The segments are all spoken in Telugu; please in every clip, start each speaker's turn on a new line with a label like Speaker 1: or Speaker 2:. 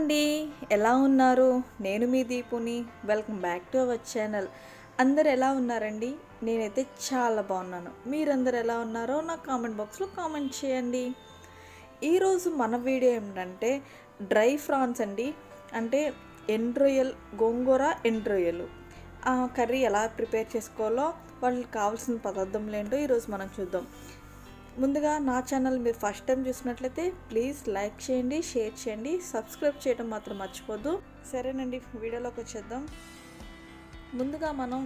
Speaker 1: అండి, ఎలా ఉన్నారు? నేను మీ దీపుని. Welcome back to our channel. అందరు ఎలా ఉన్నారండి? నేనైతే చాలా బాగున్నాను. మీరందరు ఎలా ఉన్నారో నా కామెంట్ బాక్స్లో కామెంట్ చేయండి. ఈరోజు మన వీడియో ఏమిటంటే డ్రై ఫ్రాన్స్ అండి. అంటే ఎండ్రొయ్యలు, గోంగూర ఎండ్రొయ్యలు కర్రీ ఎలా ప్రిపేర్ చేసుకోవాలో వాళ్ళకి కావాల్సిన పదార్థాలు ఏంటో ఈరోజు మనం చూద్దాం. ముందుగా నా ఛానల్ మీరు ఫస్ట్ టైం చూసినట్లయితే ప్లీజ్ లైక్ చేయండి, షేర్ చేయండి, సబ్స్క్రైబ్ చేయడం మాత్రం మర్చిపోద్దు. సరేనండి, వీడియోలోకి వచ్చేద్దాం. ముందుగా మనం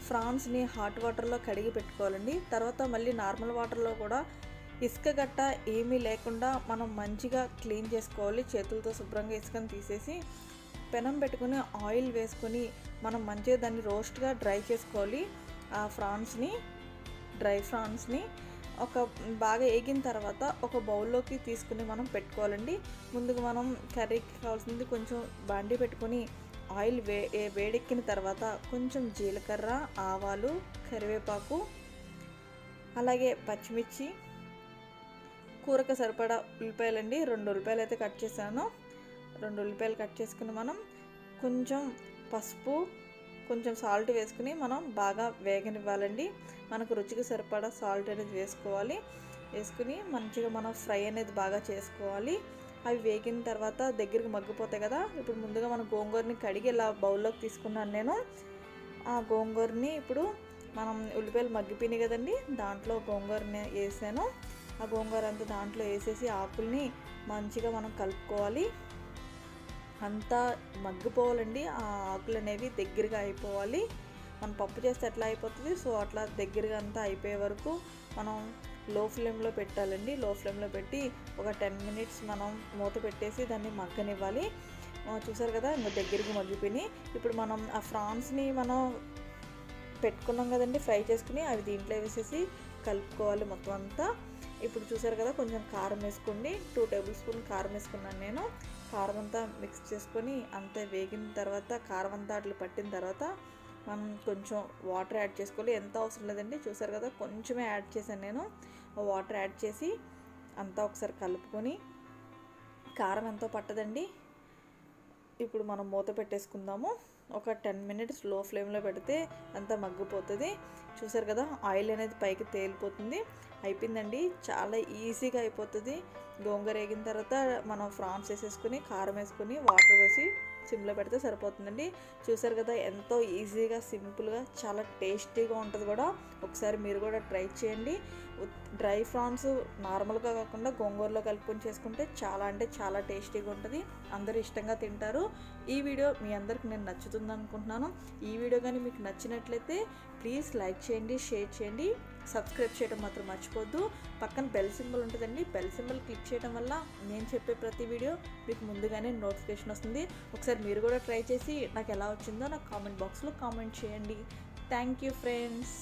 Speaker 1: ఫ్రాన్స్ని హాట్ వాటర్లో కడిగి పెట్టుకోవాలండి. తర్వాత మళ్ళీ నార్మల్ వాటర్లో కూడా ఇసుక గట్ట ఏమీ లేకుండా మనం మంచిగా క్లీన్ చేసుకోవాలి. చేతులతో శుభ్రంగా ఇసుకని తీసేసి పెనం పెట్టుకుని ఆయిల్ వేసుకొని మనం మంచిగా దాన్ని రోస్ట్గా డ్రై చేసుకోవాలి. ఆ డ్రై ఫ్రాన్స్ని ఒక బాగా వేగిన తర్వాత ఒక బౌల్లోకి తీసుకుని మనం పెట్టుకోవాలండి. ముందుగా మనం కర్రీకి కావాల్సింది కొంచెం బాండీ పెట్టుకొని ఆయిల్ వేడెక్కిన తర్వాత కొంచెం జీలకర్ర, ఆవాలు, కరివేపాకు, అలాగే పచ్చిమిర్చి, కూరకు సరిపడా ఉల్లిపాయలండి. 2 ఉల్లిపాయలు అయితే కట్ చేశాను. 2 ఉల్లిపాయలు కట్ చేసుకుని మనం కొంచెం పసుపు, కొంచెం సాల్ట్ వేసుకుని మనం బాగా వేగనివ్వాలండి. మనకు రుచికి సరిపడా సాల్ట్ అనేది వేసుకుని మంచిగా మనం ఫ్రై అనేది బాగా చేసుకోవాలి. అవి వేగిన తర్వాత దగ్గరికి మగ్గిపోతాయి కదా. ఇప్పుడు ముందుగా మనం గోంగూరని కడిగి ఇలా బౌల్లోకి తీసుకున్నాను నేను. ఆ గోంగూరని ఇప్పుడు మనం ఉల్లిపాయలు మగ్గిపోయినాయి కదండి, దాంట్లో గోంగూరని వేసాను. ఆ గోంగూర అంతా దాంట్లో వేసేసి ఆకుల్ని మంచిగా మనం కలుపుకోవాలి. అంతా మగ్గిపోవాలండి. ఆ ఆకులు అనేవి దగ్గరగా అయిపోవాలి. మనం పప్పు చేస్తే ఎట్లా అయిపోతుంది, సో అట్లా దగ్గరగా అంతా అయిపోయే వరకు మనం లో ఫ్లేమ్లో పెట్టాలండి. లో ఫ్లేమ్లో పెట్టి ఒక 10 మినిట్స్ మనం మూత పెట్టేసి దాన్ని మగ్గనివ్వాలి. చూసారు కదా, ఇంకా దగ్గరికి మగ్గిపోయి ఇప్పుడు మనం ఆ ఫ్రాన్స్ని మనం పెట్టుకున్నాం కదండి, ఫ్రై చేసుకుని అవి దీంట్లో వేసేసి కలుపుకోవాలి మొత్తం అంతా. ఇప్పుడు చూసారు కదా, కొంచెం కారం వేసుకోండి. 2 టేబుల్ స్పూన్ కారం వేసుకున్నాను నేను. కారం అంతా మిక్స్ చేసుకొని అంతా వేగిన తర్వాత కారం అంతా అట్లా పట్టిన తర్వాత మనం కొంచెం వాటర్ యాడ్ చేసుకోవాలి. ఎంత అవసరం లేదండి, చూసారు కదా కొంచెమే యాడ్ చేశాను నేను. వాటర్ యాడ్ చేసి అంతా ఒకసారి కలుపుకొని, కారం ఎంతో పట్టదండి. ఇప్పుడు మనం మూత పెట్టేసుకుందాము. ఒక 10 మినిట్స్ లో ఫ్లేమ్లో పెడితే అంతా మగ్గిపోతుంది. చూసారు కదా, ఆయిల్ అనేది పైకి తేలిపోతుంది. అయిపోయిందండి, చాలా ఈజీగా అయిపోతుంది. గోంగూర వేగిన తర్వాత మనం ఫ్రాన్స్ వేసేసుకుని కారం వేసుకుని వాటర్ వేసి సిమ్లో పెడితే సరిపోతుందండి. చూసారు కదా, ఎంతో ఈజీగా సింపుల్గా చాలా టేస్టీగా ఉంటుంది కూడా. ఒకసారి మీరు కూడా ట్రై చేయండి. డ్రై ఫ్రాన్స్ నార్మల్గా కాకుండా గోంగూరలో కలుపుకొని చేసుకుంటే చాలా అంటే చాలా టేస్టీగా ఉంటుంది. అందరూ ఇష్టంగా తింటారు. ఈ వీడియో మీ అందరికి నేను నచ్చుతుంది అనుకుంటున్నాను. ఈ వీడియో కానీ మీకు నచ్చినట్లయితే ప్లీజ్ లైక్ చేయండి, షేర్ చేయండి, సబ్స్క్రైబ్ చేయడం మాత్రం మర్చిపోద్దు. పక్కన బెల్ సింబల్ ఉంటుందండి, బెల్ సింబల్ క్లిక్ చేయడం వల్ల నేను చెప్పే ప్రతి వీడియో మీకు ముందుగానే నోటిఫికేషన్ వస్తుంది. ఒకసారి మీరు కూడా ట్రై చేసి నాకు ఎలా వచ్చిందో నాకు కామెంట్ బాక్స్లో కామెంట్ చేయండి. Thank you friends.